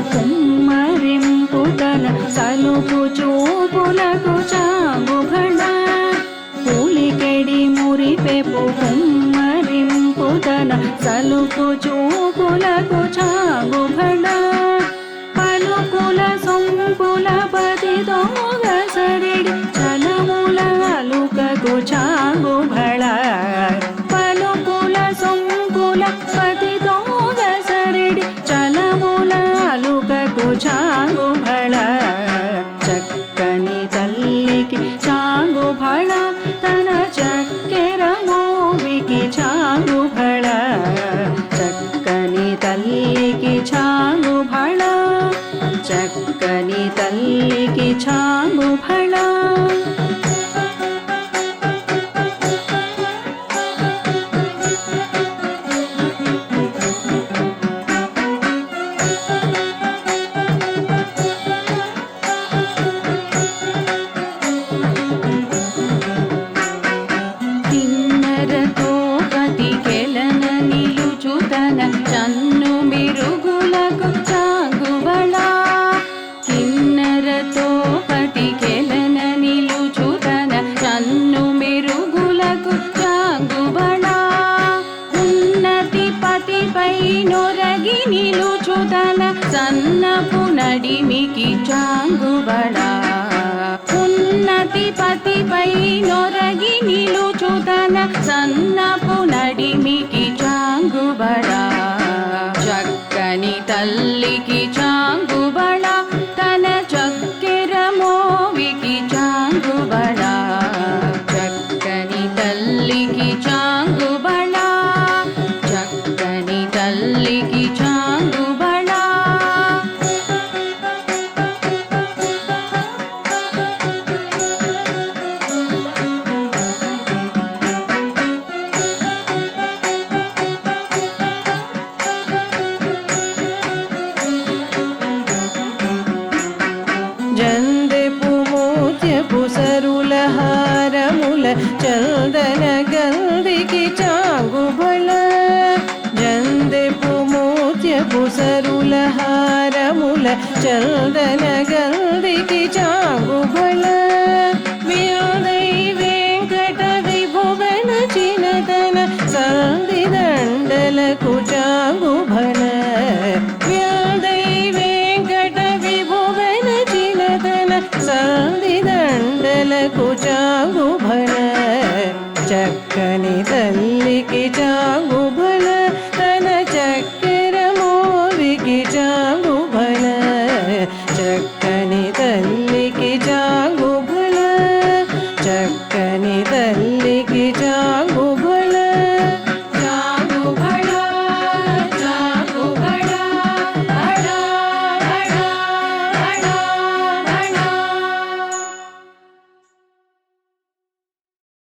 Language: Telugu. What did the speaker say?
కుమ్మరింపుతన సలుపు చూపులకు చాగుభళ పులికెడి మురిపెపు కుమ్మరింపుతన సలుపు చూపులకు చాగుభళ పలుకుల సొంపుల పతి దోగసరెడి చలముల అలుకకు చాగుభళ పలుకుల సొంపుల పతి దోగసరెడి చలముల అలుకకు చాగుభళ చక్కని తల్లికి చాగుభళ తన చక్కెర మోవికి చాగుభళ చక్కని తల్లికి చాగుభళ చక్కని తల్లికి చాగుభళ కిన్నెరతో పతికెలన నిలుచుతన చన్ను మిరుగులకు చాగుబళ కిన్నెరతో పతికెలన నిలుచుతన చన్ను మిరుగులకు చాగుబళ ఉన్నతి పతిపై నొరగి నిలుచుతన సన్నపు నడిమికి చాగుబళ ఉన్నతి పతిపై నొరగి నిలుచుతన సన్నపు నడిమికి చాంగుబళ చక్కని తల్లికి చాంగుబళ తన చక్కెర మోవికి చాంగుబళ చక్కని తల్లికి చాంగుబళ చక్కని తల్లికి చాంగుబళ జందెపు మోత్యపు సరుల హారముల చందన గంధికి చాగుబళ జందెపు మోత్యపు సరుల హారముల చందన గంధికి చాగుబళ వ్యాదై వెంకట విభువన చినతన సంధిదండలకు చాగుబళ వ్యాదై వెంకట విభువన చినతన సంధిదండలకు చాగుబళ చక్కని తల్లికి చాగు